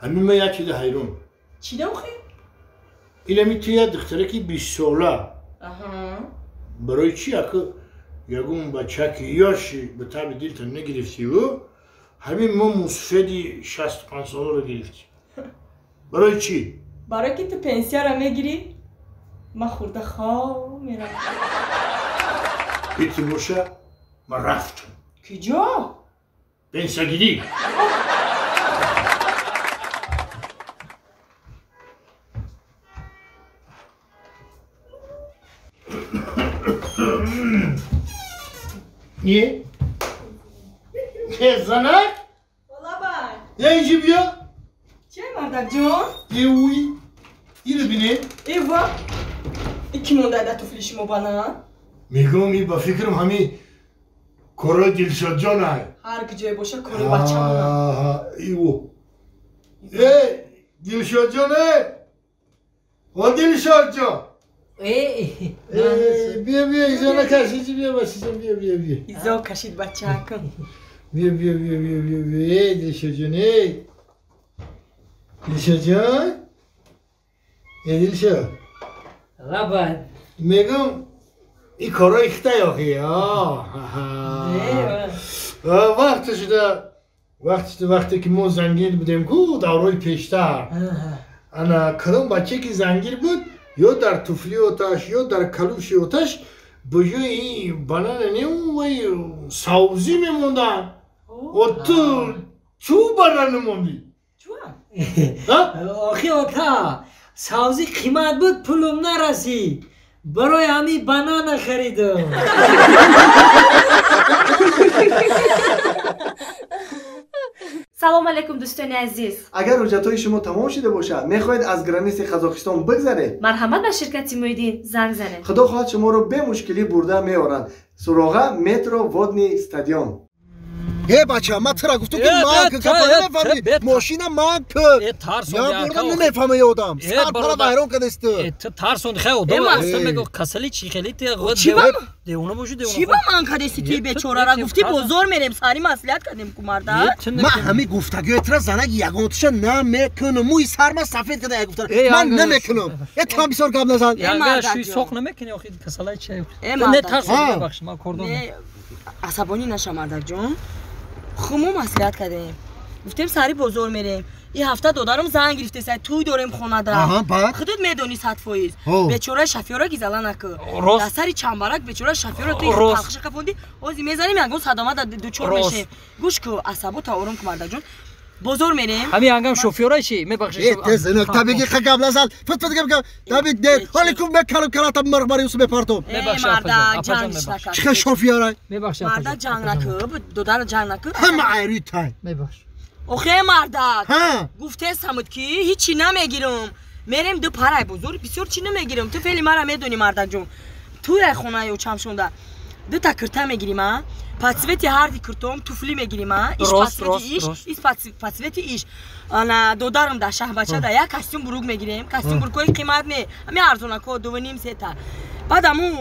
همین ما یکی ده حیرون چی دم خیلی؟ اینه میتونه دختره که 20 ساله برای چی اکه یکون بچه که یاشی به طب دیلتن نگرفتی و همین ما مصفدی 65 ساله رو گرفتی برای چی؟ برای که تو پنسیا رو میگیری من خورده خواه میرم بیتی موشه من رفتم کجا؟ پنسیا گیری niye? زنک؟ والا بای یا اینجا بیا چه مردک جان؟ اوی اینو بینه ایوا ایکی مونده ده توفلیشیمو بنا میگم ای با فکرم همین کارای دلشاد جان های هر کجای باشه کاری بچه مونم ایو دلشاد جان و دلشاد جان بیا بیا ایزا نکشیدی بیا بسیزم بیا ایزا کشید بچه کن بیا دلشاد جان دلشاد جان دلشاد ربط میگم این کارا اخته آخی وقتی که ما زنگیر بودیم کو دورای پیشتر انا کدام بچه که زنگیر بود یا در طفلی آتش یا در کلوش آتش بجای این بنان وی سوزی میموندن و تو چوب برن نموندی آخی آقا سوزی قیمت بود پولم نرسید برای همی بنان خریدم سلام علیکم دوستان عزیز اگر حجتهای شما تمام شده باشد میخواهید از گرانیس قزاقستان بگذرید مرحمت به شرکت مویدین زنگ زنید خدا خواهد شما رو به مشکلی برده میارند سراغ مترو وودنی استادیوم بچه ما ترا گفتم که ماک نفهمی ماشین ماک یا بردم نمیفهمه یادم سر پرا بایرون کدسته ترسون خیلی دو اصلا میگو کسلی چی خیلی دیونه بوشو دیونه چی با من کدستی تی بیچاره را گفتی بزرگ میریم سری مسئولیت کردیم کمارده من همین گفتگو اترا زنگ یگانتش نمیکنم موی سرما سفید کده گفتن من نمیکنم اترا بسیار قبل نزن یا شوی سوق نمیکنی آخی کسلی چی نه ترسون ببخش ما کردم عصبانی نشم مردک جون خمو مسئولیت کردیم گفتیم سری بزرگ میریم این هفته دادارم زنگ گرفته سر توی داریم خونه دارم خودت میدونی صد فایز بیچاره شفیورا گیزلا نکن دستری چنبرک بیچاره شفیورا توی پخش کفوندی اوزی میزنیم یگون صدامت دوچور میشه گوش کو عصبو تا آروم کن مردک جون بزرگ میریم همین انگام شوفیورای چی میبخشی تزنک تبیگی قبل از فت بگم تبیگ ده علیکم بکلم کلات مرمری اوس بپارتم میبخشی مردا جنگ نکن چه شوفیورای میبخشی مردا جنگ نکن دودار جنگ نکن هم عیری تای میبخش اوخه مردک گفته سمت کی هیچی نمیگیرم میریم دو پرای بزرگ بسیار چی نمیگیرم تو فعلی مرا میدونی مردک جون توی خونه او چم شونده دو تا کرتا میگیریم پاسویتی هردی کرتوم توفلی میگیریم ایش پاسویتی ایش انا دودارم در شهر بچه در یک کاستوم بروگ میگیریم کاستوم بروگی قیمت می همین ارزونه کو 2.5 3 تا بعد همون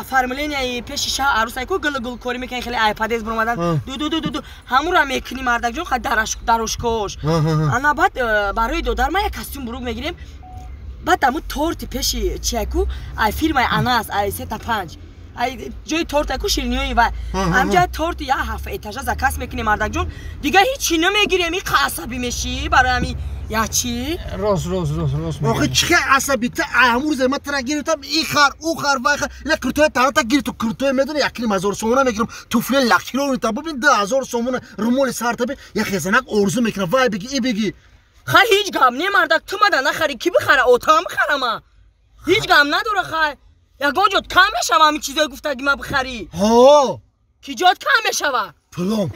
فرمولین پیش شهر عروسای کو گل کوری میکنن خیلی آیپد برآمدن دو همون رو میکنی مردک جون خد دراش کوش انا بعد برای دودار ما یک کاستوم بروگ میگیریم بعد همون تورت پیش چیکو ای فیلم اناس ای 3 تا 5 ای جای تورت کو شیرینی و همجا تورت یا 7 اتاژ زکاس میکنی مردک جون دیگه هیچی نمیگیریم این عصبی میشی برای همین یا چی راست آخه چه عصبی تا امور زما ترا گیرتم این خر او خر و خر نه کرتو تا گیر تو کرتو میدونی یک هزار سومونه میگیرم توفل لختی رو تا ببین 2000 سومونه رومول سر تا یا خزنک ارزو میکنه وای بگی ای بگی خر هیچ گام نه مردک تو مدن نخری کی بخره اوتام خرما هیچ گام نداره خر یا گوجت کم بشم همین چیزای گفته اگه ما بخری ها کی جات کم بشوا پلم